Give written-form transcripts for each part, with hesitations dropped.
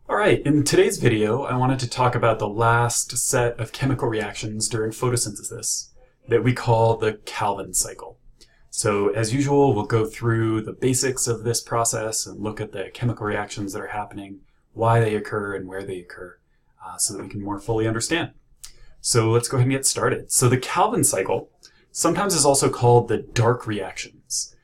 All right, in today's video, I wanted to talk about the last set of chemical reactions during photosynthesis that we call the Calvin cycle. So as usual, we'll go through the basics of this process and look at the chemical reactions that are happening, why they occur and where they occur, so that we can more fully understand. So let's go ahead and get started. So the Calvin cycle sometimes is also called the dark reactions.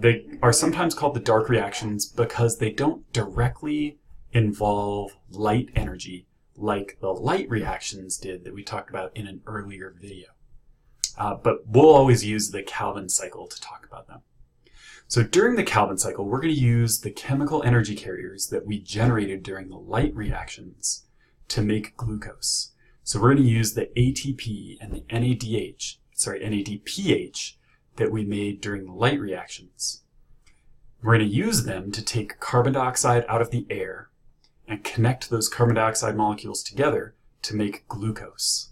They are sometimes called the dark reactions because they don't directly involve light energy like the light reactions did that we talked about in an earlier video. But we'll always use the Calvin cycle to talk about them. So during the Calvin cycle, we're going to use the chemical energy carriers that we generated during the light reactions to make glucose. So we're going to use the ATP and the NADPH that we made during the light reactions. We're going to use them to take carbon dioxide out of the air and connect those carbon dioxide molecules together to make glucose.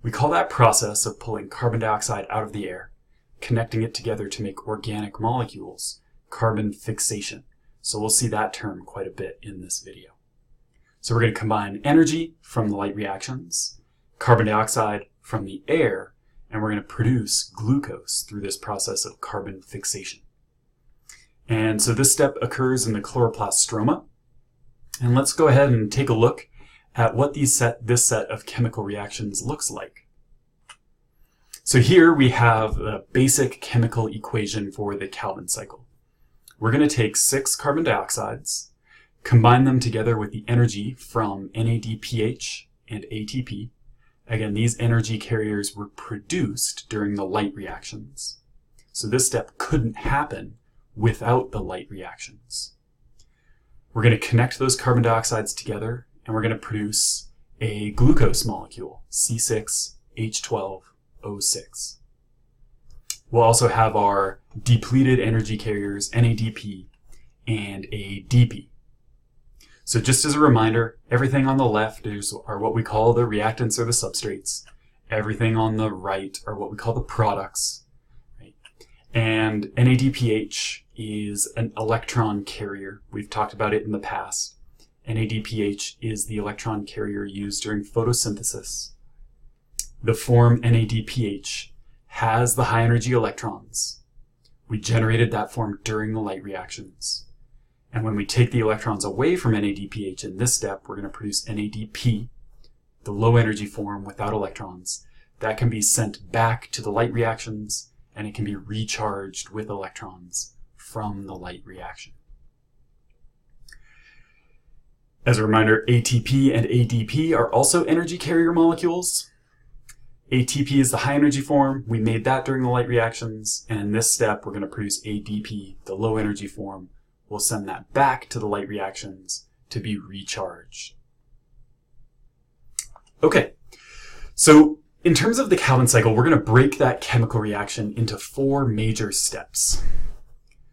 We call that process of pulling carbon dioxide out of the air, connecting it together to make organic molecules, carbon fixation. So we'll see that term quite a bit in this video. So we're going to combine energy from the light reactions, carbon dioxide from the air, and we're going to produce glucose through this process of carbon fixation. And so this step occurs in the chloroplast stroma. And let's go ahead and take a look at what this set of chemical reactions looks like. So here we have the basic chemical equation for the Calvin cycle. We're going to take 6 carbon dioxides, combine them together with the energy from NADPH and ATP. Again, these energy carriers were produced during the light reactions. So this step couldn't happen without the light reactions. We're going to connect those carbon dioxides together and we're going to produce a glucose molecule, C6H12O6. We'll also have our depleted energy carriers, NADP and ADP. So just as a reminder, everything on the left are what we call the reactants or the substrates. Everything on the right are what we call the products. Right? And NADPH is an electron carrier. We've talked about it in the past. NADPH is the electron carrier used during photosynthesis. The form NADPH has the high energy electrons. We generated that form during the light reactions. And when we take the electrons away from NADPH in this step, we're going to produce NADP, the low energy form without electrons. That can be sent back to the light reactions and it can be recharged with electrons from the light reaction. As a reminder, ATP and ADP are also energy carrier molecules. ATP is the high energy form. We made that during the light reactions. And in this step, we're going to produce ADP, the low energy form. We'll send that back to the light reactions to be recharged. Okay, so in terms of the Calvin cycle, we're going to break that chemical reaction into 4 major steps.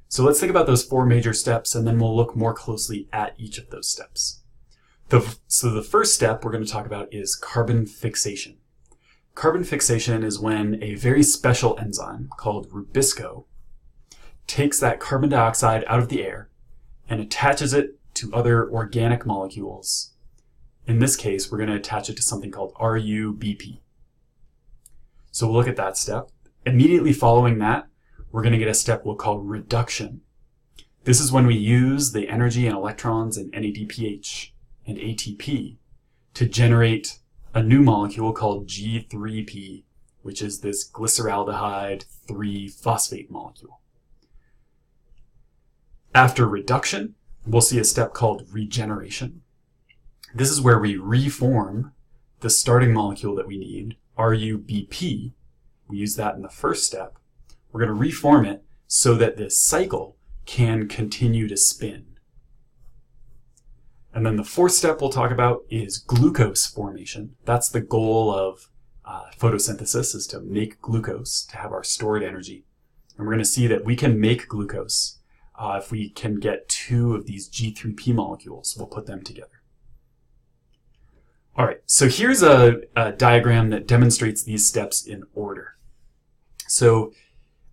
So let's think about those 4 major steps and then we'll look more closely at each of those steps. So the first step we're going to talk about is carbon fixation. Carbon fixation is when a very special enzyme called rubisco takes that carbon dioxide out of the air and attaches it to other organic molecules. In this case, we're going to attach it to something called RUBP. So we'll look at that step. Immediately following that, we're going to get a step we'll call reduction. This is when we use the energy and electrons in NADPH and ATP to generate a new molecule called G3P, which is this glyceraldehyde 3-phosphate molecule. After reduction, we'll see a step called regeneration. This is where we reform the starting molecule that we need, RUBP. We use that in the first step. We're going to reform it so that this cycle can continue to spin. And then the 4th step we'll talk about is glucose formation. That's the goal of photosynthesis, is to make glucose, to have our stored energy. And we're going to see that we can make glucose if we can get 2 of these G3P molecules. We'll put them together. All right, so here's a diagram that demonstrates these steps in order. So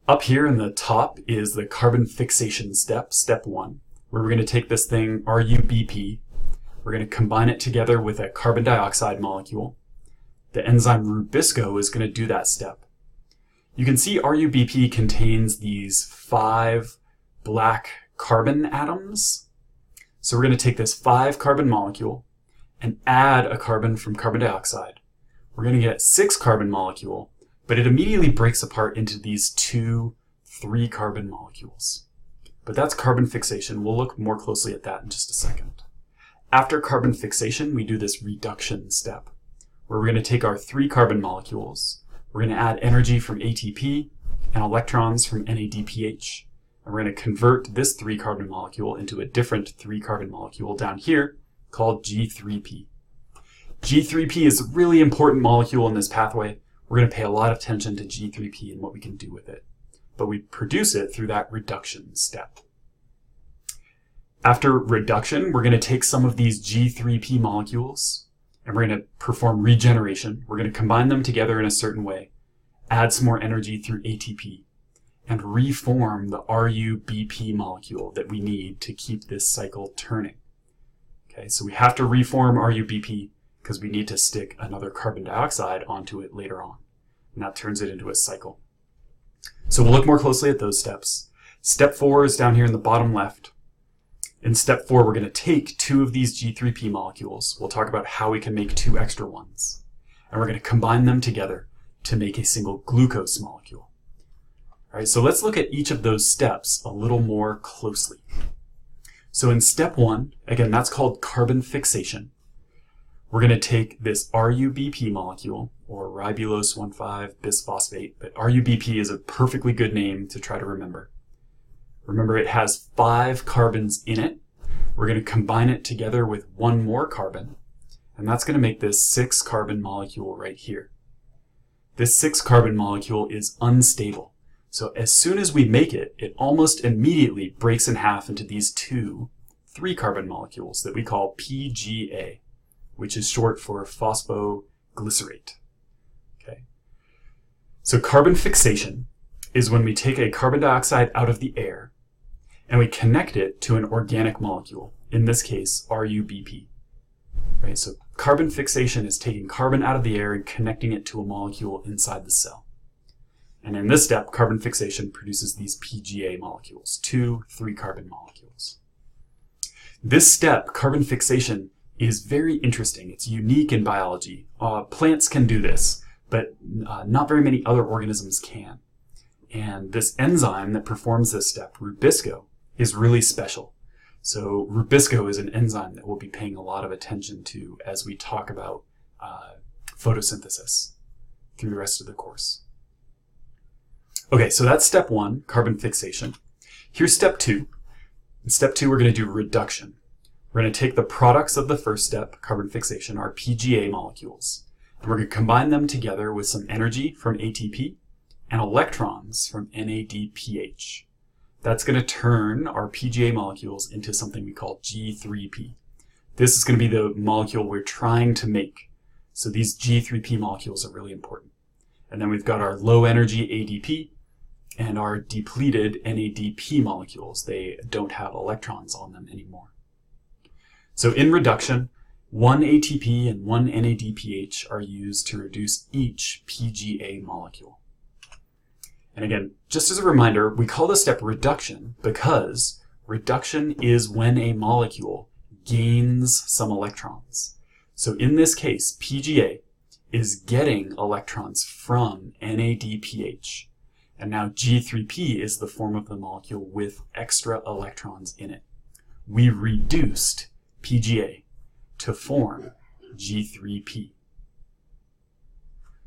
up here in the top is the carbon fixation step, step 1, where we're going to take this thing, RUBP, We're going to combine it together with a carbon dioxide molecule. The enzyme Rubisco is going to do that step. You can see RUBP contains these 5 black carbon atoms. So we're going to take this 5 carbon molecule and add a carbon from carbon dioxide. We're going to get 6 carbon molecule, but it immediately breaks apart into these 2 3 carbon molecules. But that's carbon fixation. We'll look more closely at that in just a second. After carbon fixation, we do this reduction step, where we're going to take our 3 carbon molecules, we're going to add energy from ATP and electrons from NADPH, and we're going to convert this 3 carbon molecule into a different 3 carbon molecule down here called G3P. G3P is a really important molecule in this pathway. We're going to pay a lot of attention to G3P and what we can do with it. But we produce it through that reduction step. After reduction, we're going to take some of these G3P molecules and we're going to perform regeneration. We're going to combine them together in a certain way, add some more energy through ATP, and reform the RUBP molecule that we need to keep this cycle turning. Okay, so we have to reform RUBP because we need to stick another carbon dioxide onto it later on, and that turns it into a cycle. So we'll look more closely at those steps. Step 4 is down here in the bottom left. In step 4, we're going to take 2 of these G3P molecules. We'll talk about how we can make 2 extra ones. And we're going to combine them together to make a single glucose molecule. All right, so let's look at each of those steps a little more closely. So in step 1, again, that's called carbon fixation. We're going to take this RUBP molecule, or ribulose 1,5-bisphosphate, but RUBP is a perfectly good name to try to remember. Remember, it has 5 carbons in it. We're going to combine it together with 1 more carbon, and that's going to make this 6 carbon molecule right here. This 6 carbon molecule is unstable. So as soon as we make it, it almost immediately breaks in half into these 2 3 carbon molecules that we call PGA, which is short for phosphoglycerate. Okay. So carbon fixation is when we take a carbon dioxide out of the air and we connect it to an organic molecule, in this case, RUBP. Right? So carbon fixation is taking carbon out of the air and connecting it to a molecule inside the cell. And in this step, carbon fixation produces these PGA molecules, 2 3 carbon molecules. This step, carbon fixation, is very interesting. It's unique in biology. Plants can do this, but not very many other organisms can. And this enzyme that performs this step, Rubisco, is really special. So Rubisco is an enzyme that we'll be paying a lot of attention to as we talk about photosynthesis through the rest of the course. Okay, so that's step 1, carbon fixation. Here's step 2. In step 2, we're going to do reduction. We're going to take the products of the first step, carbon fixation, our PGA molecules, and we're going to combine them together with some energy from ATP and electrons from NADPH. That's going to turn our PGA molecules into something we call G3P. This is going to be the molecule we're trying to make. So these G3P molecules are really important. And then we've got our low energy ADP and our depleted NADP molecules. They don't have electrons on them anymore. So in reduction, 1 ATP and 1 NADPH are used to reduce each PGA molecule. And again, just as a reminder, we call this step reduction because reduction is when a molecule gains some electrons. So in this case, PGA is getting electrons from NADPH. And now G3P is the form of the molecule with extra electrons in it. We reduced PGA to form G3P.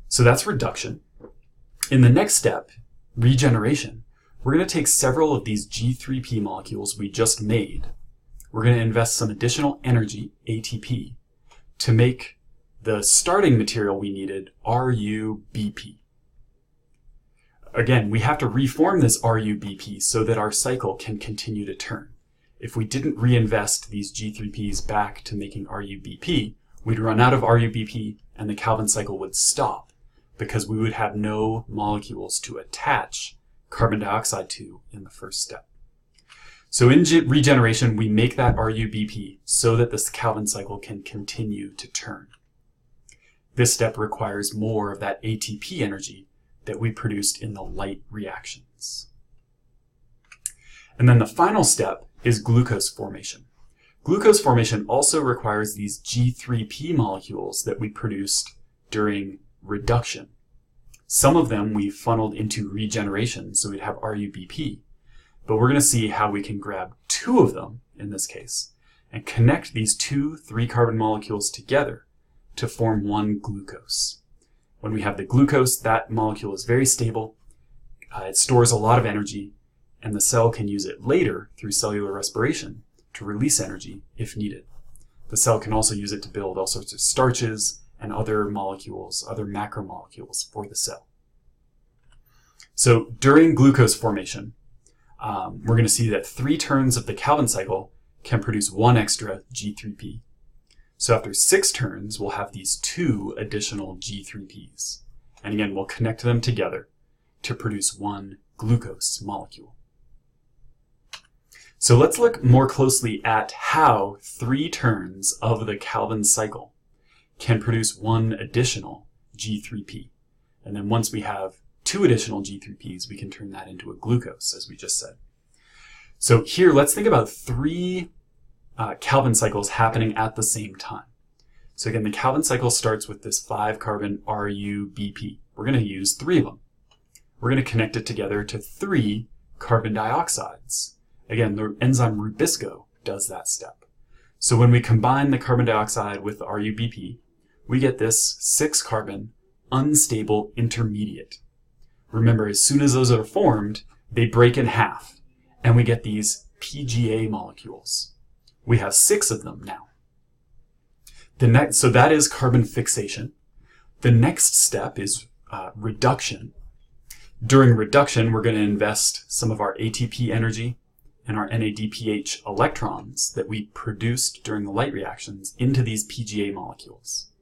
So that's reduction. In the next step, regeneration, we're going to take several of these G3P molecules we just made. We're going to invest some additional energy, ATP, to make the starting material we needed, RUBP. Again, we have to reform this RUBP so that our cycle can continue to turn. If we didn't reinvest these G3Ps back to making RUBP, we'd run out of RUBP and the Calvin cycle would stop because we would have no molecules to attach carbon dioxide to in the first step. So in regeneration, we make that RUBP so that this Calvin cycle can continue to turn. This step requires more of that ATP energy that we produced in the light reactions. And then the final step is glucose formation. Glucose formation also requires these G3P molecules that we produced during reduction. Some of them we funneled into regeneration, so we'd have RUBP. But we're going to see how we can grab 2 of them, in this case, and connect these 2 3-carbon molecules together to form 1 glucose. When we have the glucose, that molecule is very stable, it stores a lot of energy, and the cell can use it later through cellular respiration to release energy if needed. The cell can also use it to build all sorts of starches and other molecules, other macromolecules for the cell. So during glucose formation, we're going to see that 3 turns of the Calvin cycle can produce 1 extra G3P. So after 6 turns, we'll have these 2 additional G3Ps. And again, we'll connect them together to produce 1 glucose molecule. So let's look more closely at how 3 turns of the Calvin cycle can produce 1 additional G3P. And then once we have 2 additional G3Ps, we can turn that into a glucose, as we just said. So here, let's think about 3 Calvin cycles happening at the same time. So again, the Calvin cycle starts with this 5-carbon RUBP. We're going to use 3 of them. We're going to connect it together to 3 carbon dioxides. Again, the enzyme Rubisco does that step. So when we combine the carbon dioxide with the RUBP, we get this 6-carbon unstable intermediate. Remember, as soon as those are formed, they break in half, and we get these PGA molecules. We have 6 of them now. So that is carbon fixation. The next step is reduction. During reduction, we're going to invest some of our ATP energy and our NADPH electrons that we produced during the light reactions into these PGA molecules.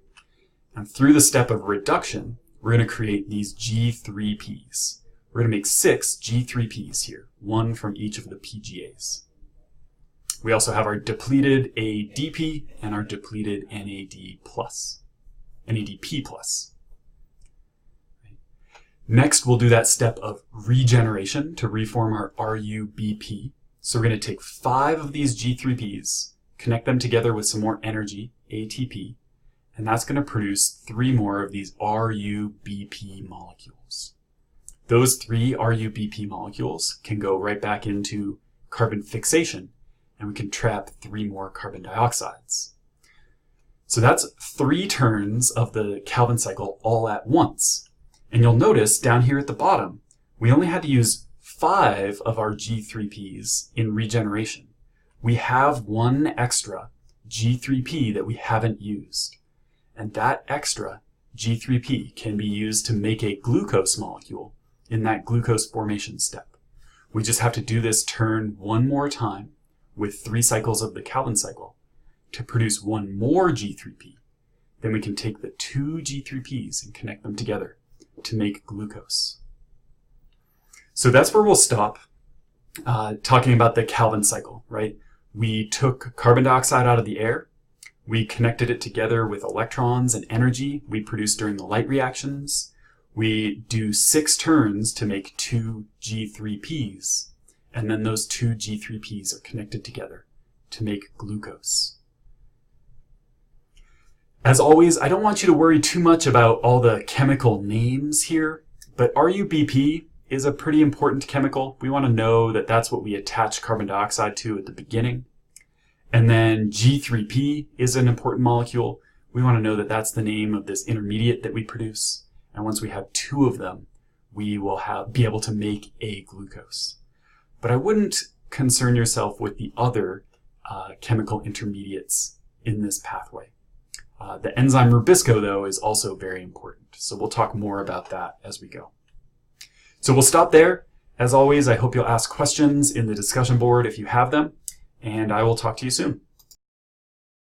And through the step of reduction, we're going to create these G3Ps. We're going to make 6 G3Ps here, 1 from each of the PGAs. We also have our depleted ADP and our depleted NADP+. Next, we'll do that step of regeneration to reform our RUBP. So we're going to take 5 of these G3Ps, connect them together with some more energy, ATP, and that's going to produce 3 more of these RUBP molecules. Those 3 RUBP molecules can go right back into carbon fixation, and we can trap 3 more carbon dioxides. So that's 3 turns of the Calvin cycle all at once. And you'll notice down here at the bottom, we only had to use 5 of our G3Ps in regeneration. We have 1 extra G3P that we haven't used. And that extra G3P can be used to make a glucose molecule in that glucose formation step. We just have to do this turn 1 more time with 3 cycles of the Calvin cycle to produce 1 more G3P. Then we can take the 2 G3Ps and connect them together to make glucose. So that's where we'll stop talking about the Calvin cycle, right? We took carbon dioxide out of the air. We connected it together with electrons and energy we produced during the light reactions. We do 6 turns to make 2 G3Ps. And then those 2 G3Ps are connected together to make glucose. As always, I don't want you to worry too much about all the chemical names here, but RUBP is a pretty important chemical. We want to know that that's what we attach carbon dioxide to at the beginning. And then G3P is an important molecule. We want to know that that's the name of this intermediate that we produce. And once we have 2 of them, we will be able to make a glucose. But I wouldn't concern yourself with the other chemical intermediates in this pathway. The enzyme Rubisco, though, is also very important. So we'll talk more about that as we go. So we'll stop there. As always, I hope you'll ask questions in the discussion board if you have them, and I will talk to you soon.